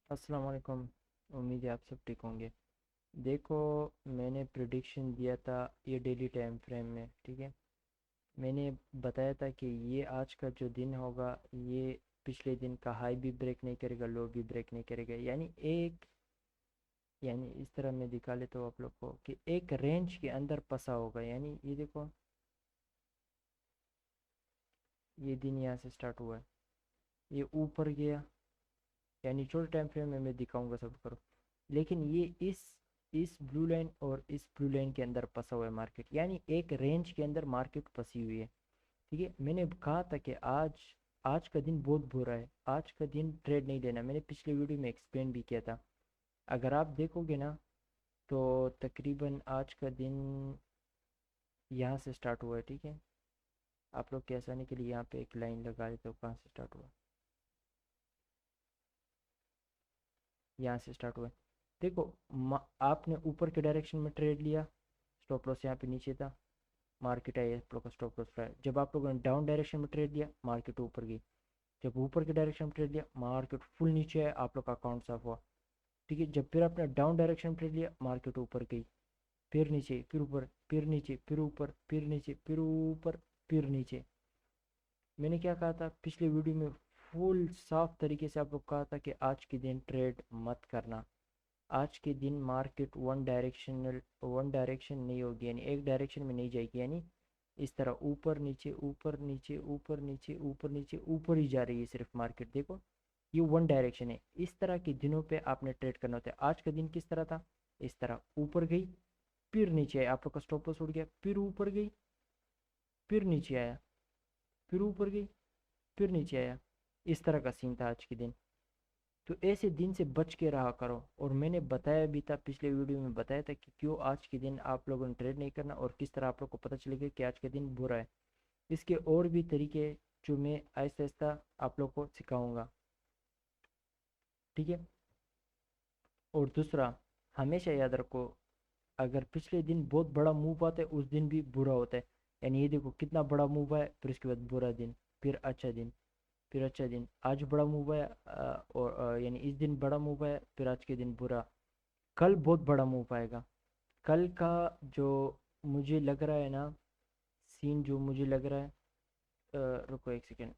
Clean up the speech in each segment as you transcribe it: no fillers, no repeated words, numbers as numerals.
अस्सलाम वालेकुम। उम्मीद है आप सब ठीक होंगे। देखो, मैंने प्रिडिक्शन दिया था ये डेली टाइम फ्रेम में, ठीक है। मैंने बताया था कि ये आज का जो दिन होगा, ये पिछले दिन का हाई भी ब्रेक नहीं करेगा, लो भी ब्रेक नहीं करेगा। यानी इस तरह मैं दिखा लेता हूँ आप लोग को कि एक रेंज के अंदर फंसा होगा। यानी ये देखो, ये दिन यहाँ से स्टार्ट हुआ है, ये ऊपर गया। यानी छोटे टाइम फ्रेम में मैं दिखाऊंगा सब करो, लेकिन ये इस ब्लू लाइन और इस ब्लू लाइन के अंदर फंसा हुआ है मार्केट। यानी एक रेंज के अंदर मार्केट फंसी हुई है, ठीक है। मैंने कहा था कि आज आज का दिन बहुत बुरा है, आज का दिन ट्रेड नहीं लेना। मैंने पिछले वीडियो में एक्सप्लेन भी किया था। अगर आप देखोगे ना, तो तकरीबन आज का दिन यहाँ से स्टार्ट हुआ है, ठीक है। आप लोग के आसानी के लिए यहाँ पे एक लाइन लगा देते हो, कहाँ से स्टार्ट हुआ। यहाँ से स्टार्ट हुआ है। देखो, आपने ऊपर के डायरेक्शन में ट्रेड लिया, स्टॉप लॉस यहाँ पे नीचे था, मार्केट आई, आप लोग का स्टॉप लॉस है। जब आप लोगों ने डाउन डायरेक्शन में ट्रेड लिया, मार्केट ऊपर गई। जब ऊपर के डायरेक्शन में ट्रेड लिया, मार्केट फुल नीचे है, आप लोग का अकाउंट साफ हुआ, ठीक है। जब फिर आपने डाउन डायरेक्शन में ट्रेड लिया, मार्केट ऊपर गई, फिर नीचे, फिर ऊपर, फिर नीचे, फिर ऊपर, फिर नीचे, फिर ऊपर, फिर नीचे। मैंने क्या कहा था पिछले वीडियो में, फुल साफ तरीके से आप लोग कहा था कि आज के दिन ट्रेड मत करना। आज के दिन मार्केट वन डायरेक्शन नहीं होगी, यानी एक डायरेक्शन में नहीं जाएगी। यानी इस तरह ऊपर नीचे ऊपर नीचे ऊपर नीचे ऊपर नीचे ऊपर ही जा रही है सिर्फ मार्केट, देखो। ये वन डायरेक्शन है। इस तरह के दिनों पे आपने ट्रेड करना होता है। आज का दिन किस तरह था, इस तरह ऊपर गई, फिर नीचे आया, आप लोग का स्टॉप लॉस उड़ गया, फिर ऊपर गई, फिर नीचे आया, फिर ऊपर गई, फिर नीचे आया। इस तरह का सीन था आज के दिन। तो ऐसे दिन से बच के रहा करो। और मैंने बताया भी था, पिछले वीडियो में बताया था कि क्यों आज के दिन आप लोगों ने ट्रेड नहीं करना और किस तरह आप लोग को पता चलेगा कि आज का दिन बुरा है। इसके और भी तरीके जो मैं आहिस्ता आहिस्ता आप लोग को सिखाऊंगा, ठीक है। और दूसरा, हमेशा याद रखो, अगर पिछले दिन बहुत बड़ा मूव आता है, उस दिन भी बुरा होता है। यानी ये देखो, कितना बड़ा मूव है, फिर उसके बाद बुरा दिन, फिर अच्छा दिन, फिर अच्छा दिन। आज बड़ा मूव है, और यानी इस दिन बड़ा मूव है, फिर आज के दिन बुरा। कल बहुत बड़ा मूव आएगा। कल का जो मुझे लग रहा है ना, सीन जो मुझे लग रहा है, रुको एक सेकेंड।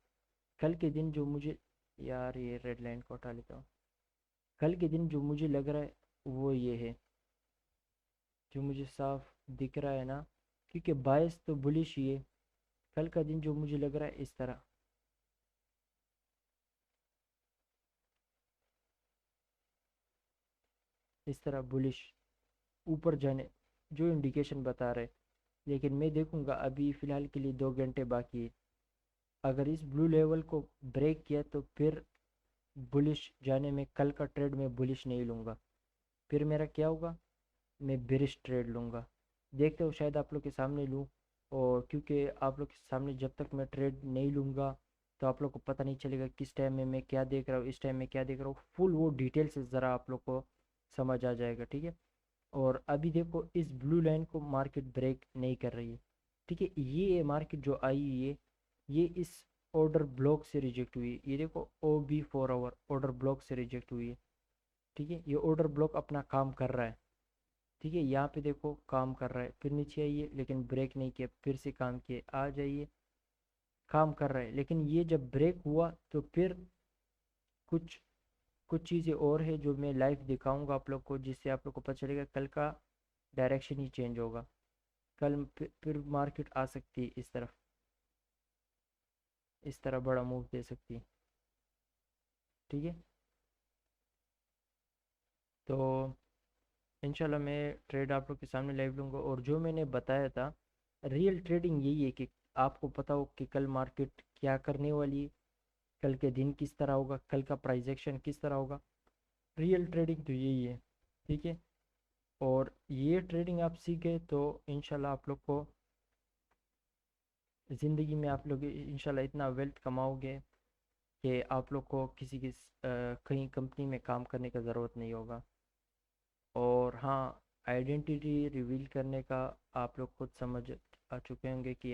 कल के दिन जो मुझे, यार ये रेड लाइन को हटा लेता हूँ। कल के दिन जो मुझे लग रहा है, वो ये है, जो मुझे साफ दिख रहा है ना, क्योंकि बायस तो बुलिश ही है। कल का दिन जो मुझे लग रहा है, इस तरह, इस तरह बुलिश ऊपर जाने, जो इंडिकेशन बता रहे। लेकिन मैं देखूंगा, अभी फ़िलहाल के लिए 2 घंटे बाकी है। अगर इस ब्लू लेवल को ब्रेक किया, तो फिर बुलिश जाने में, कल का ट्रेड में बुलिश नहीं लूँगा। फिर मेरा क्या होगा, मैं बेरिश ट्रेड लूँगा। देखते हो, शायद आप लोग के सामने लूँ। और क्योंकि आप लोग के सामने जब तक मैं ट्रेड नहीं लूँगा, तो आप लोग को पता नहीं चलेगा किस टाइम में मैं क्या देख रहा हूँ, इस टाइम में क्या देख रहा हूँ। फुल वो डिटेल से ज़रा आप लोग को समझ आ जाएगा, ठीक है। और अभी देखो, इस ब्लू लाइन को मार्केट ब्रेक नहीं कर रही है, ठीक है। ये मार्केट जो आई हुई है, ये इस ऑर्डर ब्लॉक से रिजेक्ट हुई है। ये देखो, OB4 आवर ऑर्डर ब्लॉक से रिजेक्ट हुई है, ठीक है। ये ऑर्डर ब्लॉक अपना काम कर रहा है, ठीक है। यहाँ पे देखो, काम कर रहा है, फिर नीचे आइए, लेकिन ब्रेक नहीं किया, फिर से काम किए, आ जाइए, काम कर रहा है। लेकिन ये जब ब्रेक हुआ, तो फिर कुछ कुछ चीज़ें और है जो मैं लाइव दिखाऊंगा आप लोग को, जिससे आप लोग को पता चलेगा कल का डायरेक्शन ही चेंज होगा। कल फिर मार्केट आ सकती है इस तरफ, इस तरह बड़ा मूव दे सकती है, ठीक है। तो इंशाल्लाह मैं ट्रेड आप लोग के सामने लाइव लूँगा। और जो मैंने बताया था, रियल ट्रेडिंग यही है कि आपको पता हो कि कल मार्केट क्या करने वाली है, कल के दिन किस तरह होगा, कल का प्राइस एक्शन किस तरह होगा। रियल ट्रेडिंग तो यही है, ठीक है। और ये ट्रेडिंग आप सीख गए, तो इंशाल्लाह आप लोग को ज़िंदगी में, आप लोग इंशाल्लाह इतना वेल्थ कमाओगे कि आप लोग को किसी की कहीं कंपनी में काम करने का ज़रूरत नहीं होगा। और हाँ, आइडेंटिटी रिवील करने का आप लोग खुद समझ आ चुके होंगे कि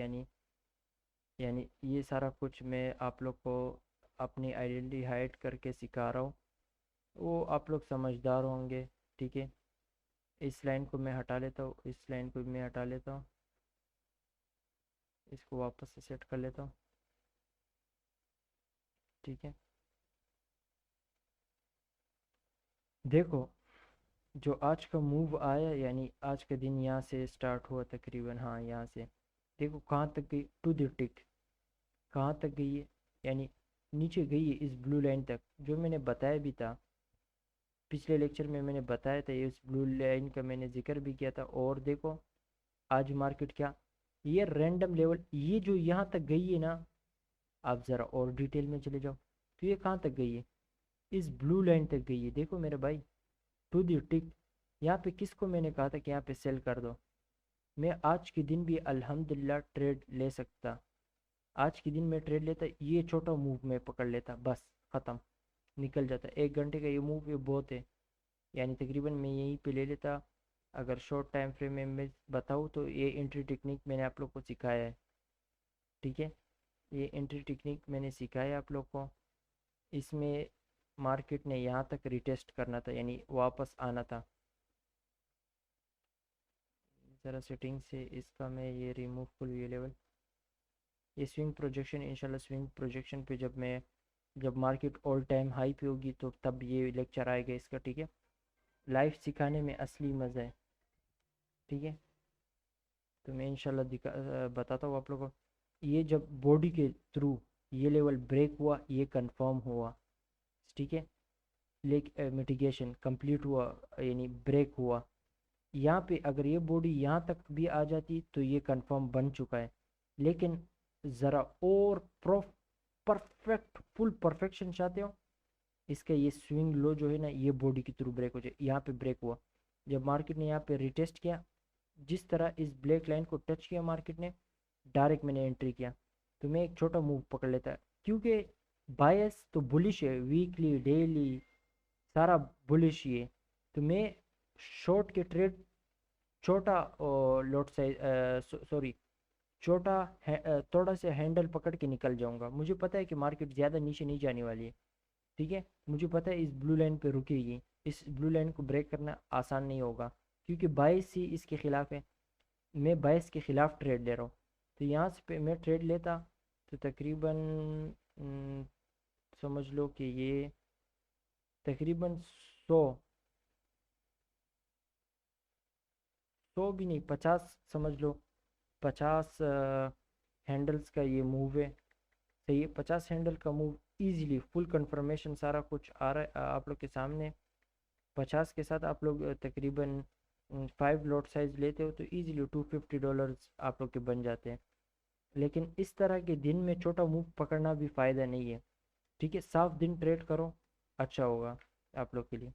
यानी ये सारा कुछ मैं आप लोग को अपनी आइडेंटिटी हाइड करके सिखा रहा हूँ, वो आप लोग समझदार होंगे। ठीक है, इस लाइन को मैं हटा लेता हूँ, इस लाइन को मैं हटा लेता हूँ, इसको वापस से सेट कर लेता हूँ। ठीक है, देखो जो आज का मूव आया, यानी आज का दिन यहाँ से स्टार्ट हुआ तकरीबन, हाँ यहाँ से देखो कहाँ तक गई, टू द टिक कहाँ तक गई है, यानी नीचे गई है इस ब्लू लाइन तक, जो मैंने बताया भी था पिछले लेक्चर में, मैंने बताया था ये, इस ब्लू लाइन का मैंने जिक्र भी किया था। और देखो आज मार्केट क्या, ये रैंडम लेवल, ये जो यहाँ तक गई है ना, आप ज़रा और डिटेल में चले जाओ, तो ये कहाँ तक गई है, इस ब्लू लाइन तक गई है। देखो मेरे भाई, टू दी टिक। यहाँ पे किसको मैंने कहा था कि यहाँ पे सेल कर दो, मैं आज के दिन भी अल्हम्दुलिल्लाह ट्रेड ले सकता, आज के दिन में ट्रेड लेता, ये छोटा मूव में पकड़ लेता, बस ख़त्म, निकल जाता। 1 घंटे का ये मूव ये बहुत है, यानी तकरीबन मैं यहीं पे ले लेता। अगर शॉर्ट टाइम फ्रेम में मैं बताऊँ तो ये एंट्री टेक्निक मैंने आप लोग को सिखाया है। ठीक है, ये एंट्री टेक्निक मैंने सिखाया है आप लोग को। इसमें मार्केट ने यहाँ तक रिटेस्ट करना था, यानी वापस आना था। ज़रा सेटिंग से इसका मैं ये रिमूव कर ये लेवल, ये स्विंग प्रोजेक्शन, इंशाल्लाह स्विंग प्रोजेक्शन पे जब मार्केट ऑल टाइम हाई पे होगी तो तब ये लेक्चर आएगा इसका। ठीक है, लाइव सिखाने में असली मज़ा है। ठीक है, तो मैं इंशाल्लाह बताता हूँ आप लोगों को। ये जब बॉडी के थ्रू ये लेवल ब्रेक हुआ, ये कंफर्म हुआ। ठीक है, लेक मिटिगेशन कंप्लीट हुआ, यानी ब्रेक हुआ। यहाँ पे अगर ये बॉडी यहाँ तक भी आ जाती तो ये कंफर्म बन चुका है, लेकिन ज़रा और परफेक्ट फुल परफेक्शन चाहते हो, इसका ये स्विंग लो जो है ना, ये बॉडी के थ्रू ब्रेक हो जाए। यहाँ पे ब्रेक हुआ, जब मार्केट ने यहाँ पे रिटेस्ट किया, जिस तरह इस ब्लैक लाइन को टच किया मार्केट ने, डायरेक्ट मैंने एंट्री किया, तो मैं एक छोटा मूव पकड़ लेता, क्योंकि बायस तो बुलिश है, वीकली डेली सारा बुलिश ही है। तो मैं शॉर्ट के ट्रेड छोटा लॉट साइज, सॉरी छोटा थोड़ा सा हैंडल पकड़ के निकल जाऊंगा। मुझे पता है कि मार्केट ज़्यादा नीचे नहीं जाने वाली है। ठीक है, मुझे पता है इस ब्लू लाइन पे रुकेगी, इस ब्लू लाइन को ब्रेक करना आसान नहीं होगा, क्योंकि बाईस ही इसके खिलाफ है, मैं बाईस के खिलाफ ट्रेड ले रहा हूँ। तो यहाँ से पे मैं ट्रेड लेता तो तकरीबन समझ लो कि ये तकरीबन 100 भी नहीं, 50 समझ लो, 50 हैंडल्स का ये मूव है। सही है, 50 हैंडल का मूव इजीली, फुल कंफर्मेशन सारा कुछ आ रहा है आप लोग के सामने। 50 के साथ आप लोग तकरीबन 5 लॉट साइज लेते हो तो इजीली $250 आप लोग के बन जाते हैं। लेकिन इस तरह के दिन में छोटा मूव पकड़ना भी फ़ायदा नहीं है। ठीक है, साफ दिन ट्रेड करो, अच्छा होगा आप लोग के लिए।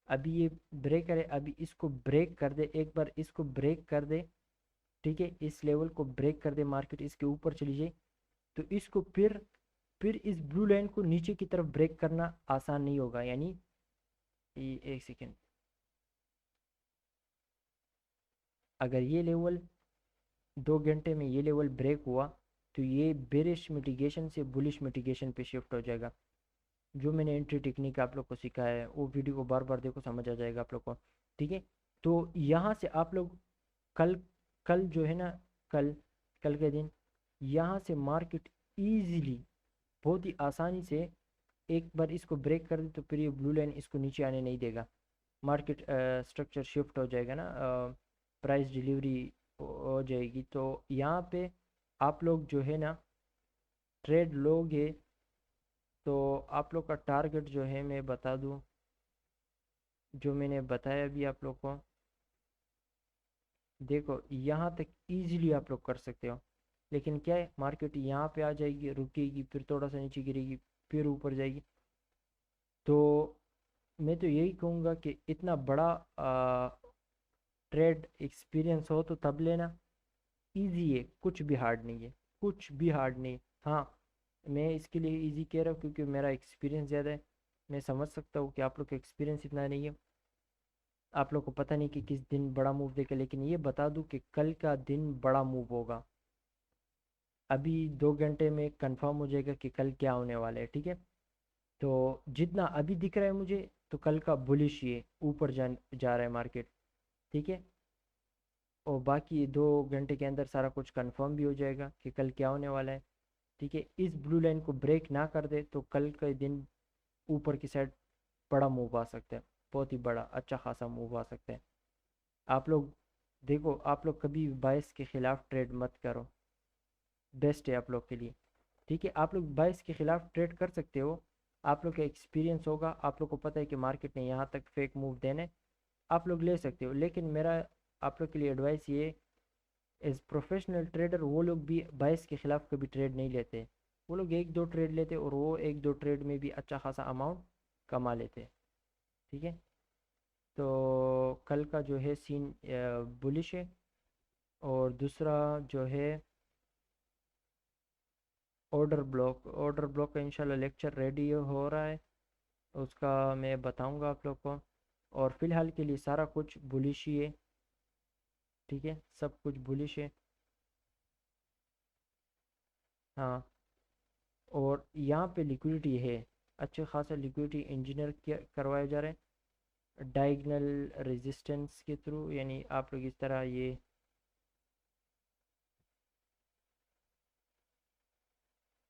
अभी ये ब्रेक करे, अभी इसको ब्रेक कर दे, एक बार इसको ब्रेक कर दे। ठीक है, इस लेवल को ब्रेक कर दे, मार्केट इसके ऊपर चली जाए, तो इसको फिर इस ब्लू लाइन को नीचे की तरफ ब्रेक करना आसान नहीं होगा। यानी एक सेकेंड, अगर ये लेवल 2 घंटे में ये लेवल ब्रेक हुआ तो ये बेरिश मिटिगेशन से बुलिश मिटिगेशन पे शिफ्ट हो जाएगा। जो मैंने एंट्री टेक्निक आप लोग को सिखाया है वो वीडियो को बार बार देखो, समझ आ जाएगा आप लोग को। ठीक है, तो यहाँ से आप लोग कल कल जो है ना, कल कल के दिन यहाँ से मार्केट इजीली, बहुत ही आसानी से एक बार इसको ब्रेक कर दे तो फिर ये ब्लू लाइन इसको नीचे आने नहीं देगा। मार्केट स्ट्रक्चर शिफ्ट हो जाएगा ना, प्राइस डिलीवरी हो जाएगी। तो यहाँ पे आप लोग जो है ना ट्रेड लोगे, तो आप लोग का टारगेट जो है मैं बता दूं, जो मैंने बताया भी आप लोग को। देखो यहाँ तक इजीली आप लोग कर सकते हो, लेकिन क्या है, मार्केट यहाँ पे आ जाएगी, रुकेगी, फिर थोड़ा सा नीचे गिरेगी, फिर ऊपर जाएगी। तो मैं तो यही कहूँगा कि इतना बड़ा ट्रेड एक्सपीरियंस हो तो तब लेना। इजी है, कुछ भी हार्ड नहीं है, कुछ भी हार्ड नहीं। हाँ, मैं इसके लिए इजी कह रहा हूँ क्योंकि मेरा एक्सपीरियंस ज़्यादा है। मैं समझ सकता हूँ कि आप लोग का एक्सपीरियंस इतना नहीं है, आप लोग को पता नहीं कि किस दिन बड़ा मूव देगा, लेकिन ये बता दूँ कि कल का दिन बड़ा मूव होगा। अभी 2 घंटे में कंफर्म हो जाएगा कि कल क्या होने वाला है। ठीक है, तो जितना अभी दिख रहा है मुझे, तो कल का बुलिश ये ऊपर जा रहा है मार्केट। ठीक है। और बाकी 2 घंटे के अंदर सारा कुछ कंफर्म भी हो जाएगा कि कल क्या होने वाला है। ठीक है, इस ब्लू लाइन को ब्रेक ना कर दे तो कल का दिन ऊपर की साइड बड़ा मूव आ सकता है। बहुत ही बड़ा अच्छा खासा मूव आ सकता है। आप लोग देखो, आप लोग कभी बाइस के खिलाफ ट्रेड मत करो। बेस्ट है आप लोग के लिए। ठीक है, आप लोग बाइस के खिलाफ ट्रेड कर सकते हो। आप लोग का एक्सपीरियंस होगा, आप लोग को पता है कि मार्केट ने यहाँ तक फेक मूव देने, आप लोग ले सकते हो। लेकिन मेरा आप लोग के लिए एडवाइस ये, एज प्रोफेशनल ट्रेडर वो लोग भी बाइस के खिलाफ कभी ट्रेड नहीं लेते। वो लोग एक दो ट्रेड लेते और वो एक दो ट्रेड में भी अच्छा खासा अमाउंट कमा लेते। ठीक है। तो कल का जो है सीन बुलिश है। और दूसरा जो है ऑर्डर ब्लॉक का इंशाल्लाह लेक्चर रेडी हो रहा है, उसका मैं बताऊंगा आप लोग को। और फिलहाल के लिए सारा कुछ बुलिश ही है। ठीक है, सब कुछ बुलिश है। हाँ। और यहाँ पे लिक्विडिटी है, अच्छे खासा लिक्विडिटी इंजीनियर करवाए जा रहे हैं डायगनल रेजिस्टेंस के थ्रू। यानी आप लोग इस तरह ये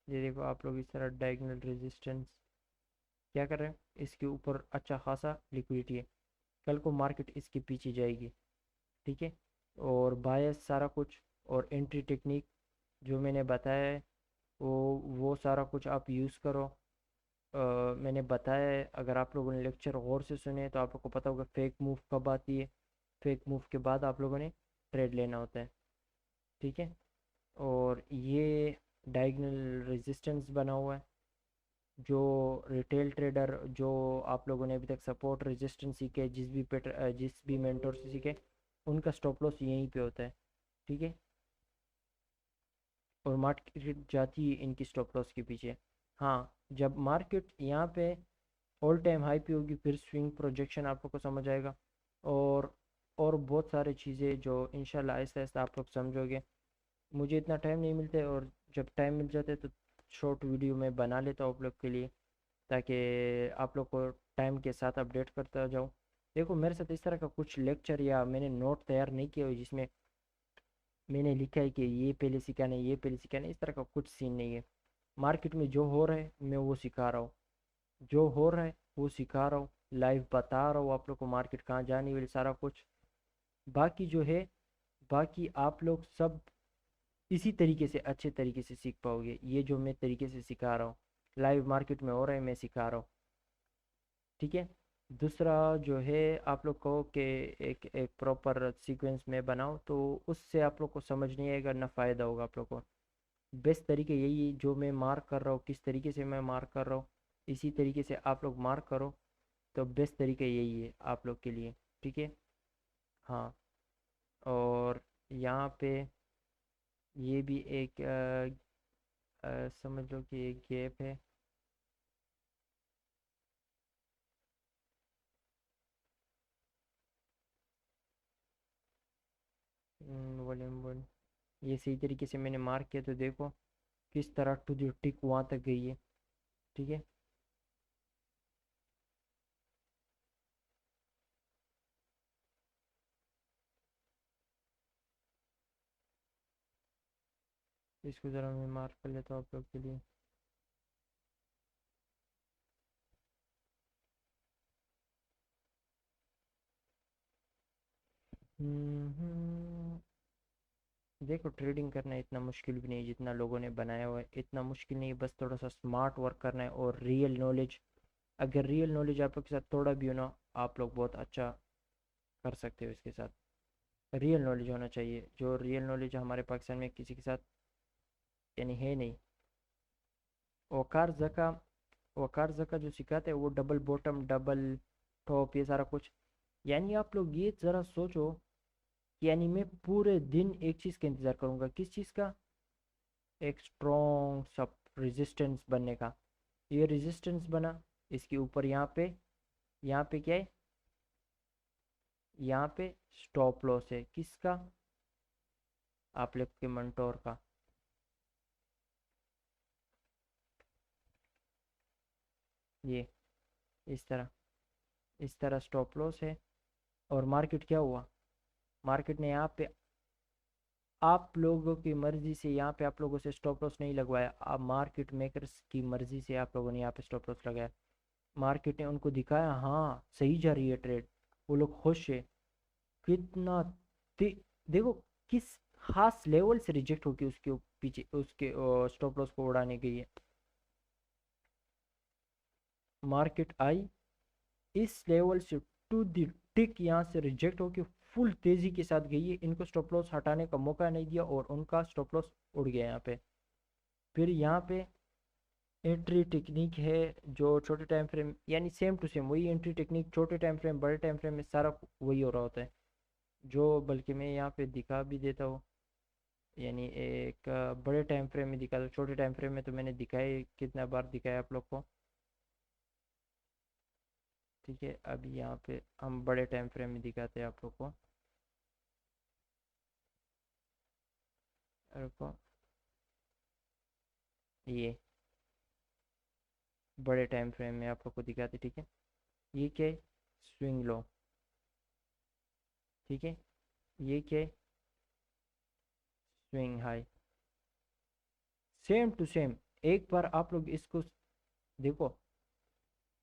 देखो, आप लोग इस तरह डायगनल रेजिस्टेंस क्या कर रहे हैं, इसके ऊपर अच्छा खासा लिक्विडिटी है। कल को मार्केट इसके पीछे जाएगी। ठीक है। और बायस सारा कुछ और एंट्री टेक्निक जो मैंने बताया है, वो वो सारा कुछ आप यूज़ करो। मैंने बताया है, अगर आप लोगों ने लेक्चर गौर से सुने तो आप लोग को पता होगा फेक मूव कब आती है। फेक मूव के बाद आप लोगों ने ट्रेड लेना होता है। ठीक है। और ये डायगनल रेजिस्टेंस बना हुआ है। जो रिटेल ट्रेडर, जो आप लोगों ने अभी तक सपोर्ट रेजिस्टेंस सीखे, जिस भी मेंटोर से सीखे, उनका स्टॉप लॉस यहीं पे होता है। ठीक है। और मार्केट जाती है इनकी स्टॉप लॉस के पीछे। हाँ, जब मार्केट यहाँ पे ऑल टाइम हाई पे होगी, फिर स्विंग प्रोजेक्शन आप लोग को समझ आएगा। और और बहुत सारी चीज़ें जो इंशाल्लाह आहिस्ता आहिस्ता आप लोग समझोगे। मुझे इतना टाइम नहीं मिलता है, और जब टाइम मिल जाता है तो शॉर्ट वीडियो मैं बना लेता हूँ आप लोग के लिए, ताकि आप लोग को टाइम के साथ अपडेट करता जाऊँ। देखो, मेरे साथ इस तरह का कुछ लेक्चर या मैंने नोट तैयार नहीं किया हुआ जिसमें मैंने लिखा है कि ये पहले सिखाना है, ये पहले सिखाना है, इस तरह का कुछ सीन नहीं है। मार्केट में जो हो रहा है मैं वो सिखा रहा हूँ। जो हो रहा है वो सिखा रहा हूँ, लाइव बता रहा हूँ आप लोग को मार्केट कहाँ जाने वाली सारा कुछ। बाकी जो है, बाकी आप लोग सब इसी तरीके से अच्छे तरीके से सीख पाओगे, ये जो मैं तरीके से सिखा रहा हूँ। लाइव मार्केट में हो रहा है, मैं सिखा रहा हूँ। ठीक है। दूसरा जो है, आप लोग कहो कि एक एक प्रॉपर सीक्वेंस में बनाओ, तो उससे आप लोग को समझ नहीं आएगा, ना फ़ायदा होगा आप लोग को। बेस्ट तरीके यही है, जो मैं मार्क कर रहा हूँ, किस तरीके से मैं मार्क कर रहा हूँ, इसी तरीके से आप लोग मार्क करो। तो बेस्ट तरीका यही है आप लोग के लिए। ठीक है। हाँ। और यहाँ पे ये भी एक समझ लो कि एक गैप है। वॉल्यूम वन, ये सही तरीके से मैंने मार्क किया तो देखो किस तरह टू द टिक वहाँ तक गई है। ठीक है। इसको ज़रा मैं मार्क कर लेता हूँ आप लोग के लिए। देखो, ट्रेडिंग करना इतना मुश्किल भी नहीं जितना लोगों ने बनाया हुआ है, इतना मुश्किल नहीं है, बस थोड़ा सा स्मार्ट वर्क करना है और रियल नॉलेज। अगर रियल नॉलेज आप लोग के साथ थोड़ा भी हो ना, आप लोग बहुत अच्छा कर सकते हो इसके साथ। रियल नॉलेज होना चाहिए, जो रियल नॉलेज हमारे पाकिस्तान में किसी के साथ यानी है नहीं। वकार जका वकार जका जो सिखाते हैं वो डबल बॉटम डबल टॉप ये सारा कुछ। यानी आप लोग ये ज़रा सोचो कि यानी मैं पूरे दिन एक चीज़ का इंतज़ार करूँगा, किस चीज़ का? एक स्ट्रॉन्ग सब रेजिस्टेंस बनने का। ये रेजिस्टेंस बना, इसके ऊपर यहाँ पे क्या है, यहाँ पे स्टॉप लॉस है किसका? आप लोग के मंटोर का। ये इस तरह स्टॉप लॉस है। और मार्केट क्या हुआ, मार्केट ने यहाँ पे आप लोगों की मर्जी से यहाँ पे आप लोगों से स्टॉप लॉस नहीं लगवाया, आप मार्केट मेकर्स की मर्जी से आप लोगों ने यहाँ पे स्टॉप लॉस लगाया। मार्केट ने उनको दिखाया हाँ सही जा रही है ट्रेड, वो लोग खुश है। कितना देखो किस खास लेवल से रिजेक्ट होके उसके पीछे उसके स्टॉप लॉस को उड़ाने गई है। मार्केट आई इस लेवल से टू द टिक यहाँ से रिजेक्ट होके फुल तेजी के साथ गई है, इनको स्टॉप लॉस हटाने का मौका नहीं दिया और उनका स्टॉप लॉस उड़ गया यहाँ पे। फिर यहाँ पे एंट्री टेक्निक है जो छोटे टाइम फ्रेम, यानी सेम टू सेम वही एंट्री टेक्निक, छोटे टाइम फ्रेम बड़े टाइम फ्रेम में सारा वही हो रहा होता है। जो बल्कि मैं यहाँ पे दिखा भी देता हूँ, यानी एक बड़े टाइम फ्रेम में दिखा, तो छोटे टाइम फ्रेम में तो मैंने दिखाया कितना बार दिखाया आप लोग को। ठीक है, अभी यहाँ पे हम बड़े टाइम फ्रेम में दिखाते हैं आप लोग को। रुको, ये बड़े टाइम फ्रेम में आप लोग को दिखाते, ठीक है। ये क्या है, स्विंग लो, ठीक है। ये क्या है, swing high, same to same. एक बार आप लोग इसको देखो,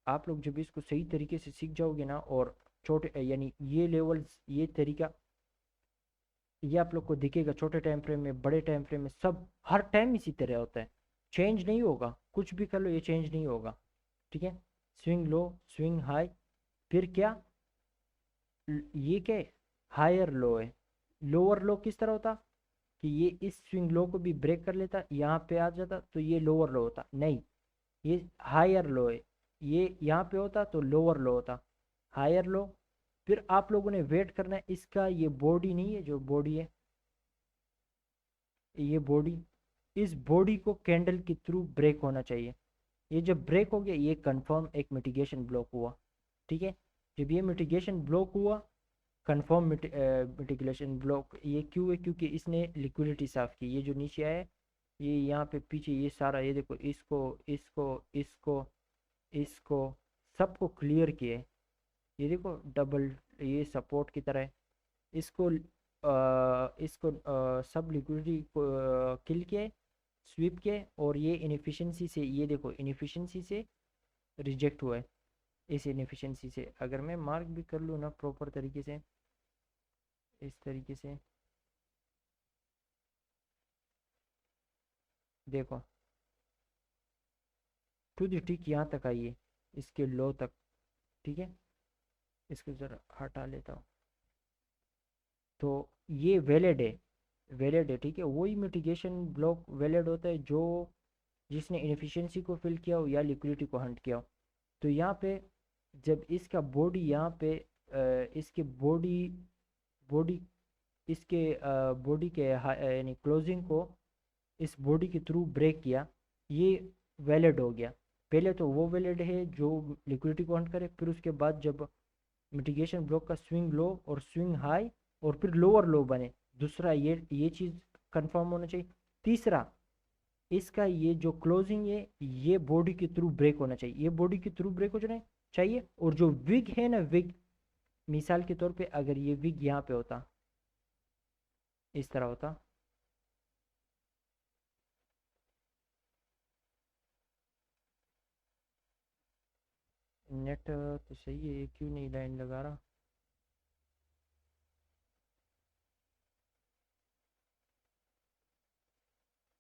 आप लोग जब इसको सही तरीके से सीख जाओगे ना, और छोटे यानी ये लेवल्स ये तरीका ये आप लोग को दिखेगा छोटे टाइम फ्रेम में बड़े टाइम फ्रेम में, सब हर टाइम इसी तरह होता है। चेंज नहीं होगा, कुछ भी कर लो ये चेंज नहीं होगा, ठीक है। स्विंग लो, स्विंग हाई, फिर क्या, ये क्या है, हायर लो है। लोअर लो किस तरह होता कि ये इस स्विंग लो को भी ब्रेक कर लेता, यहाँ पे आ जाता तो ये लोअर लो होता, नहीं ये हायर लो है। ये यहाँ पे होता तो लोअर लो होता, हायर लो। फिर आप लोगों ने वेट करना है इसका, ये बॉडी नहीं है, जो बॉडी है ये बॉडी, इस बॉडी को कैंडल के थ्रू ब्रेक होना चाहिए। ये जब ब्रेक हो गया ये कंफर्म एक मिटिगेशन ब्लॉक हुआ, ठीक है। जब ये मिटिगेशन ब्लॉक हुआ, कंफर्म मिटिगेशन ब्लॉक, ये क्यों है, क्योंकि इसने लिक्विडिटी साफ की। ये जो नीचे आया है, ये यहाँ पे पीछे ये सारा, ये देखो इसको इसको इसको इसको सबको क्लियर किए। ये देखो डबल, ये सपोर्ट की तरह है। इसको इसको सब लिक्विडिटी को किल किए, स्वीप किए, और ये इनएफिशिएंसी से, ये देखो इनएफिशिएंसी से रिजेक्ट हुआ है। इस इनएफिशिएंसी से अगर मैं मार्क भी कर लूँ ना प्रॉपर तरीके से, इस तरीके से देखो, टू द टिक यहाँ तक आई है, इसके लो तक, ठीक है। इसको ज़रा हटा लेता हूँ, तो ये वैलिड है, वैलिड है, ठीक है। वही मिटिगेशन ब्लॉक वैलिड होता है जो जिसने इनएफिशिएंसी को फिल किया हो या लिक्विडिटी को हंट किया हो। तो यहाँ पे जब इसका बॉडी यहाँ पे इसके बॉडी बॉडी इसके बॉडी के यानी क्लोजिंग को इस बॉडी के थ्रू ब्रेक किया, ये वैलिड हो गया। पहले तो वो वैलिड है जो लिक्विडिटी को हंट करे, फिर उसके बाद जब मिटिगेशन ब्लॉक का स्विंग लो और स्विंग हाई और फिर लोअर लो बने, दूसरा ये चीज़ कंफर्म होना चाहिए। तीसरा, इसका ये जो क्लोजिंग है ये बॉडी के थ्रू ब्रेक होना चाहिए, ये बॉडी के थ्रू ब्रेक हो जाना चाहिए। और जो विग है ना, विग मिसाल के तौर पे अगर ये विग यहाँ पे होता, इस तरह होता, नेट तो सही है, क्यों नहीं लाइन लगा रहा।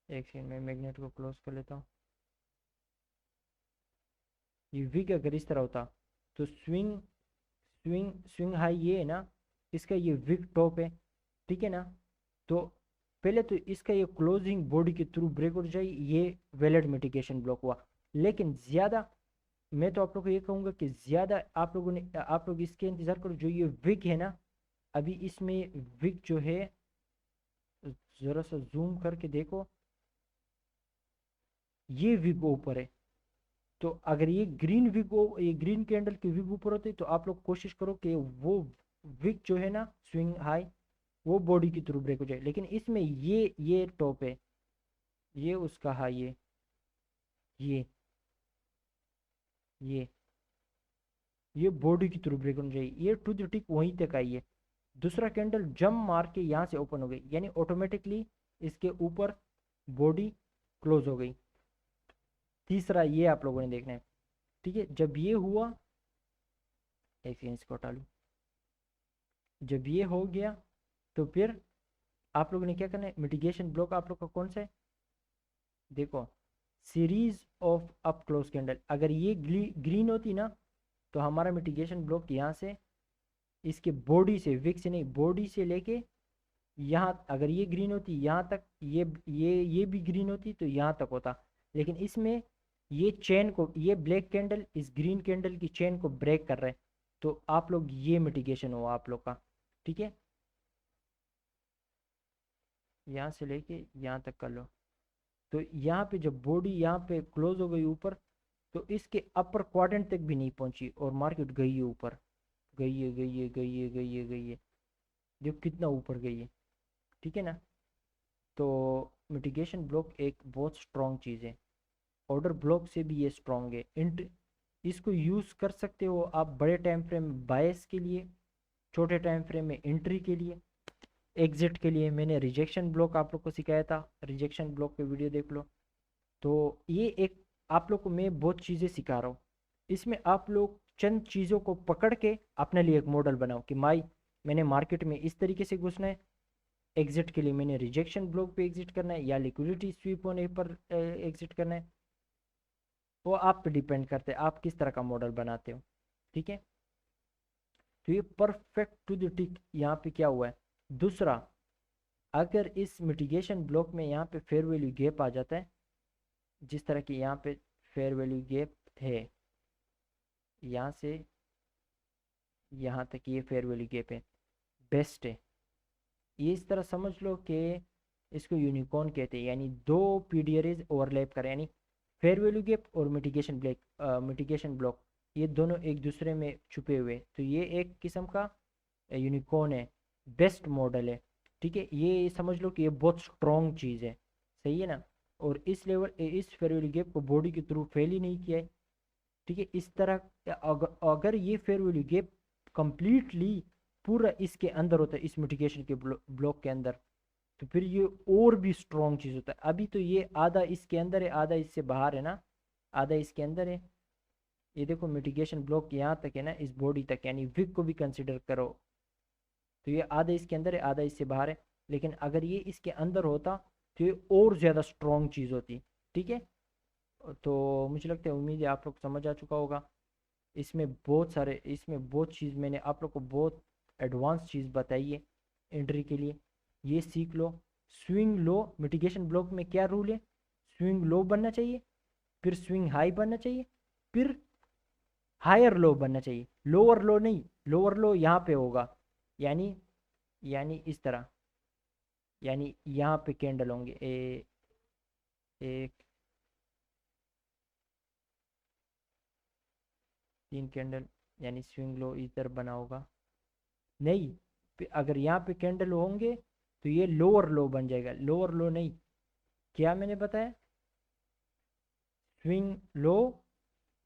एक सेकंड में मैग्नेट को क्लोज कर लेता हूँ। ये विग अगर इस तरह होता तो स्विंग स्विंग स्विंग हाई ये है ना, इसका ये विग टॉप है, ठीक है ना। तो पहले तो इसका ये क्लोजिंग बॉडी के थ्रू ब्रेक हो जाए, ये वैलिड मिटिगेशन ब्लॉक हुआ। लेकिन ज़्यादा, मैं तो आप लोग को ये कहूँगा कि ज़्यादा आप लोग इसके इंतज़ार करो, जो ये विग है ना, अभी इसमें विग जो है, ज़रा सा जूम करके देखो, ये विग ऊपर है। तो अगर ये ग्रीन कैंडल के विग ऊपर होते तो आप लोग कोशिश करो कि वो विग जो है ना स्विंग हाई, वो बॉडी के थ्रू ब्रेक हो जाए। लेकिन इसमें ये टॉप है, ये उसका हाई है, ये ये बॉडी की थ्रू ब्रेक होनी चाहिए, ये टू द टिक वहीं तक आई है। दूसरा कैंडल जंप मार के यहाँ से ओपन हो गई, यानी ऑटोमेटिकली इसके ऊपर बॉडी क्लोज हो गई। तीसरा ये आप लोगों ने देखना है, ठीक है। जब ये हुआ, एक सेकंड इसको हटा लूँ, जब ये हो गया तो फिर आप लोगों ने क्या करना है, मिटिगेशन ब्लॉक आप लोग का कौन सा है, देखो, series of up close candle. अगर ये ग्रीन होती ना तो हमारा मिटिगेशन ब्लॉक यहाँ से, इसके बॉडी से, विक से नहीं, बॉडी से लेके यहाँ, अगर ये ग्रीन होती यहाँ तक, ये भी ग्रीन होती तो यहाँ तक होता। लेकिन इसमें ये चेन को, ये ब्लैक कैंडल इस ग्रीन कैंडल की चेन को ब्रेक कर रहे हैं, तो आप लोग ये मिटिगेशन हुआ आप लोग का, ठीक है। यहाँ से लेके यहाँ तक कर लो, तो यहाँ पे जब बॉडी यहाँ पे क्लोज हो गई ऊपर, तो इसके अपर क्वाड्रेंट तक भी नहीं पहुंची और मार्केट गई है ऊपर, गई है गई है गई है गई है गई है, देखो कितना ऊपर गई है, ठीक है ना। तो मिटिगेशन ब्लॉक एक बहुत स्ट्रॉन्ग चीज़ है, ऑर्डर ब्लॉक से भी ये स्ट्रॉन्ग है। इंट इसको यूज़ कर सकते हो आप बड़े टाइम फ्रेम बायस के लिए, छोटे टाइम फ्रेम में एंट्री के लिए, एग्जिट के लिए। मैंने रिजेक्शन ब्लॉक आप लोग को सिखाया था, रिजेक्शन ब्लॉक पे वीडियो देख लो। तो ये एक आप लोग को मैं बहुत चीज़ें सिखा रहा हूँ, इसमें आप लोग चंद चीज़ों को पकड़ के अपने लिए एक मॉडल बनाओ कि मैंने मार्केट में इस तरीके से घुसना है, एग्जिट के लिए मैंने रिजेक्शन ब्लॉक पे एग्जिट करना है या लिक्विडिटी स्वीप होने पर एग्जिट करना है। वो आप पे डिपेंड करते हैं आप किस तरह का मॉडल बनाते हो, ठीक है। तो ये परफेक्ट टू द टिक यहाँ पे क्या हुआ है। दूसरा, अगर इस मिटिगेशन ब्लॉक में यहाँ पे फेयर वैल्यू गैप आ जाता है, जिस तरह की यहाँ पे फेयर वैल्यू गैप है, यहाँ से यहाँ तक ये फेयर वैल्यू गैप है, बेस्ट है, ये इस तरह समझ लो कि इसको यूनिकॉर्न कहते हैं, यानी दो पीडीआरएज ओवरलैप करें, यानी फेयर वैल्यू गैप और मिटिगेशन ब्लॉक, ये दोनों एक दूसरे में छुपे हुए, तो ये एक किस्म का यूनिकॉर्न है, बेस्ट मॉडल है, ठीक है। ये समझ लो कि ये बहुत स्ट्रॉन्ग चीज़ है, सही है ना। और इस लेवल, इस फेयर वैल्यू गैप को बॉडी के थ्रू फेल ही नहीं किया है, ठीक है। इस तरह अगर ये फेयर वैल्यू गैप कंप्लीटली पूरा इसके अंदर होता है, इस मिटिगेशन के ब्लॉक के अंदर, तो फिर ये और भी स्ट्रॉन्ग चीज़ होता है। अभी तो ये आधा इसके अंदर है, आधा इससे बाहर है ना, आधा इसके अंदर है। ये देखो मिटिगेशन ब्लॉक यहाँ तक है ना, इस बॉडी तक, यानी विक को भी कंसिडर करो, तो ये आधा इसके अंदर है, आधा इससे बाहर है। लेकिन अगर ये इसके अंदर होता तो ये और ज़्यादा स्ट्रॉन्ग चीज़ होती, ठीक है। तो मुझे लगता है, उम्मीद है आप लोग समझ आ चुका होगा। इसमें बहुत चीज़ मैंने आप लोग को बहुत एडवांस चीज़ बताई है एंट्री के लिए, ये सीख लो। स्विंग लो, मिटिगेशन ब्लॉक में क्या रूल है, स्विंग लो बनना चाहिए, फिर स्विंग हाई बनना चाहिए, फिर हायर लो बनना चाहिए, लोअर लो नहीं, लोअर लो यहाँ पे होगा, यानी यानी इस तरह, यानी यहाँ पे कैंडल होंगे, एक, तीन कैंडल, यानी स्विंग लो इधर बना होगा, नहीं, अगर यहाँ पे कैंडल होंगे तो ये लोअर लो बन जाएगा, लोअर लो नहीं, क्या मैंने बताया, स्विंग लो,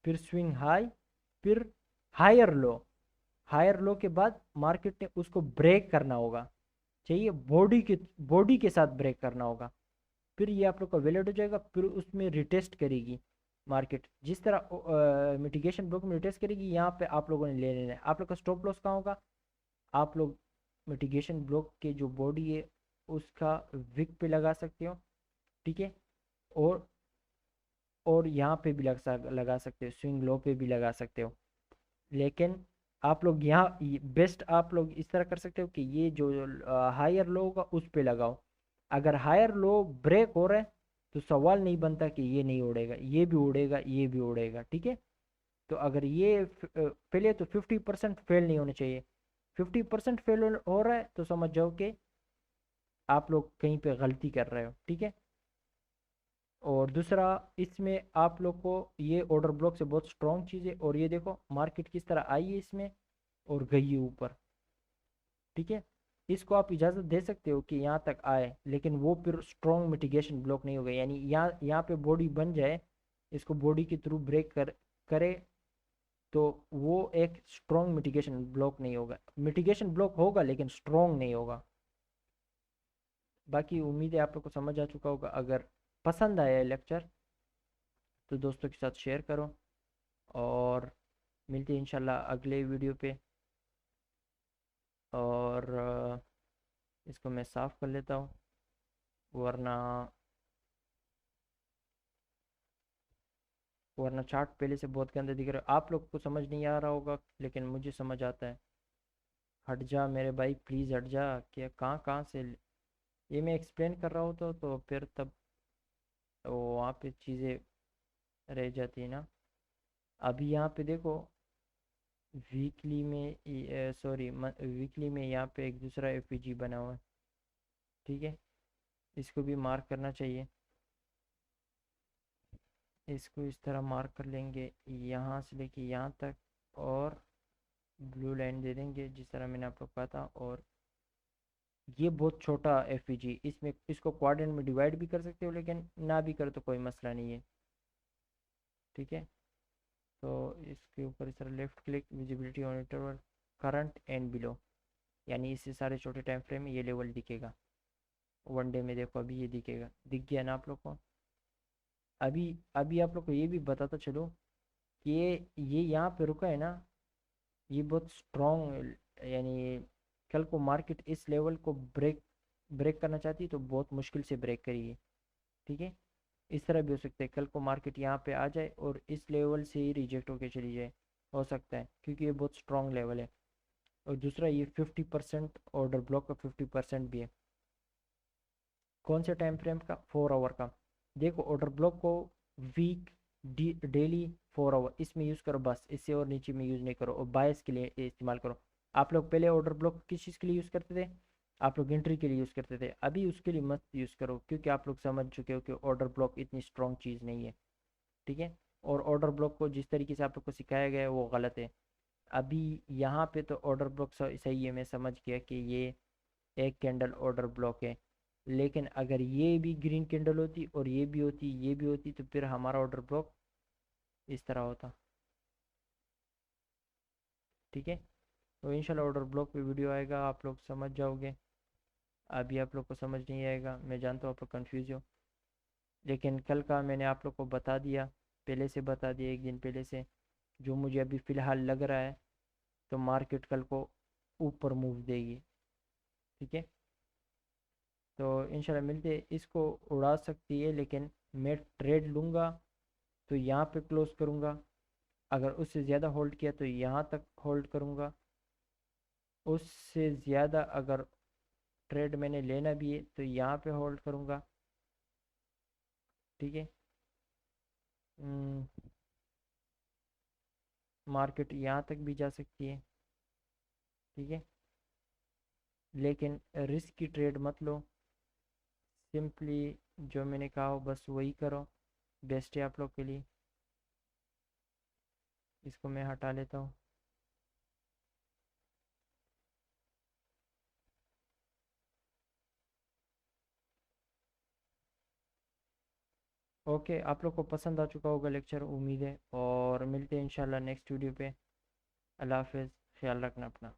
फिर स्विंग हाई, फिर हायर लो, हायर लो के बाद मार्केट ने उसको ब्रेक करना होगा, चाहिए बॉडी के साथ ब्रेक करना होगा, फिर ये आप लोग का वैलिड हो जाएगा, फिर उसमें रिटेस्ट करेगी मार्केट, जिस तरह मिटिगेशन ब्लॉक में रिटेस्ट करेगी, यहाँ पे आप लोगों ने ले लेना है। आप लोग का स्टॉप लॉस कहाँ होगा, आप लोग मिटिगेशन ब्लॉक के जो बॉडी है उसका विक पे लगा सकते हो, ठीक है। और यहाँ पे भी लगा सकते हो, स्विंग लो पे भी लगा सकते हो। लेकिन आप लोग यहाँ बेस्ट आप लोग इस तरह कर सकते हो कि ये जो हायर लो होगा उस पे लगाओ। अगर हायर लो ब्रेक हो रहा है तो सवाल नहीं बनता कि ये नहीं उड़ेगा, ये भी उड़ेगा, ये भी उड़ेगा, ठीक है। तो अगर ये पहले तो 50% फेल नहीं होने चाहिए, 50% फेल हो रहा है तो समझ जाओ कि आप लोग कहीं पे गलती कर रहे हो, ठीक है। और दूसरा, इसमें आप लोग को ये ऑर्डर ब्लॉक से बहुत स्ट्रॉन्ग चीज़ है, और ये देखो मार्केट किस तरह आई है इसमें और गई है ऊपर, ठीक है। इसको आप इजाज़त दे सकते हो कि यहाँ तक आए, लेकिन वो फिर स्ट्रॉन्ग मिटिगेशन ब्लॉक नहीं होगा, यानी यहाँ पे बॉडी बन जाए, इसको बॉडी के थ्रू ब्रेक करे, तो वो एक स्ट्रॉन्ग मिटिगेशन ब्लॉक नहीं होगा। मिटिगेशन ब्लॉक होगा लेकिन स्ट्रॉन्ग नहीं होगा। बाकी उम्मीद है आप लोग को समझ आ चुका होगा। अगर पसंद आया लेक्चर तो दोस्तों के साथ शेयर करो, और मिलते हैं इंशाल्लाह अगले वीडियो पे। और इसको मैं साफ़ कर लेता हूँ, वरना वरना चार्ट पहले से बहुत गंदे दिख रहे हो। आप लोग को समझ नहीं आ रहा होगा लेकिन मुझे समझ आता है। हट जा मेरे भाई, प्लीज़ हट जा। क्या कहाँ कहाँ से ये मैं एक्सप्लेन कर रहा हूँ तो फिर तब वो वहाँ पे चीज़ें रह जाती है ना। अभी यहाँ पे देखो, वीकली में सॉरी वीकली में यहाँ पे एक दूसरा एफपीजी बना हुआ है। ठीक है, इसको भी मार्क करना चाहिए। इसको इस तरह मार्क कर लेंगे यहाँ से लेके यहाँ तक, और ब्लू लाइन दे देंगे जिस तरह मैंने आप लोग कहा था। और ये बहुत छोटा एफपीजी, इसमें इसको क्वाड्रेंट में डिवाइड भी कर सकते हो, लेकिन ना भी करो तो कोई मसला नहीं है। ठीक है, तो इसके ऊपर इस तरह left click, visibility on interval, current and below, यानी इससे सारे छोटे टाइम फ्रेम में ये लेवल दिखेगा। वन डे में देखो अभी ये दिखेगा, दिख गया ना आप लोग को। अभी अभी आप लोग को ये भी बताता चलो कि ये यहाँ पे रुका है ना, ये बहुत स्ट्रॉन्ग, यानी कल को मार्केट इस लेवल को ब्रेक ब्रेक करना चाहती है तो बहुत मुश्किल से ब्रेक करिए। ठीक है, इस तरह भी हो सकता है कल को मार्केट यहाँ पे आ जाए और इस लेवल से ही रिजेक्ट होके चली जाए, हो सकता है, क्योंकि ये बहुत स्ट्रॉन्ग लेवल है। और दूसरा ये 50% ऑर्डर ब्लॉक का 50% भी है। कौन से टाइम फ्रेम का? 4 आवर का। देखो ऑर्डर ब्लॉक को वीक, डेली, 4 आवर इसमें यूज़ करो बस, इससे और नीचे में यूज़ नहीं करो, और बायस के लिए इस्तेमाल करो। आप लोग पहले ऑर्डर ब्लॉक किस चीज़ के लिए यूज़ करते थे? आप लोग एंट्री के लिए यूज़ करते थे, अभी उसके लिए मत यूज़ करो, क्योंकि आप लोग समझ चुके हो कि ऑर्डर ब्लॉक इतनी स्ट्रॉन्ग चीज़ नहीं है। ठीक है, और ऑर्डर ब्लॉक को जिस तरीके से आप लोग को सिखाया गया है वो गलत है। अभी यहाँ पे तो ऑर्डर ब्लॉक सही है, मैं समझ गया कि ये एक कैंडल ऑर्डर ब्लॉक है। लेकिन अगर ये भी ग्रीन कैंडल होती और ये भी होती, ये भी होती, तो फिर हमारा ऑर्डर ब्लॉक इस तरह होता। ठीक है, तो इंशाल्लाह ऑर्डर ब्लॉक पे वीडियो आएगा, आप लोग समझ जाओगे। अभी आप लोग को समझ नहीं आएगा, मैं जानता हूँ आप लोग कन्फ्यूज हो, लेकिन कल का मैंने आप लोग को बता दिया, पहले से बता दिया, एक दिन पहले से, जो मुझे अभी फ़िलहाल लग रहा है। तो मार्केट कल को ऊपर मूव देगी। ठीक है, तो इंशाल्लाह मिलते, इसको उड़ा सकती है, लेकिन मैं ट्रेड लूँगा तो यहाँ पे क्लोज करूँगा। अगर उससे ज़्यादा होल्ड किया तो यहाँ तक होल्ड करूँगा। उससे ज़्यादा अगर ट्रेड मैंने लेना भी है तो यहाँ पे होल्ड करूँगा। ठीक है, मार्केट यहाँ तक भी जा सकती है। ठीक है, लेकिन रिस्क की ट्रेड मत लो, सिंपली जो मैंने कहा हो बस वही करो, बेस्ट है आप लोग के लिए। इसको मैं हटा लेता हूँ। ओके, आप लोग को पसंद आ चुका होगा लेक्चर, उम्मीद है, और मिलते हैं इंशाल्लाह नेक्स्ट वीडियो पे। अल्लाह हाफिज़, ख्याल रखना अपना।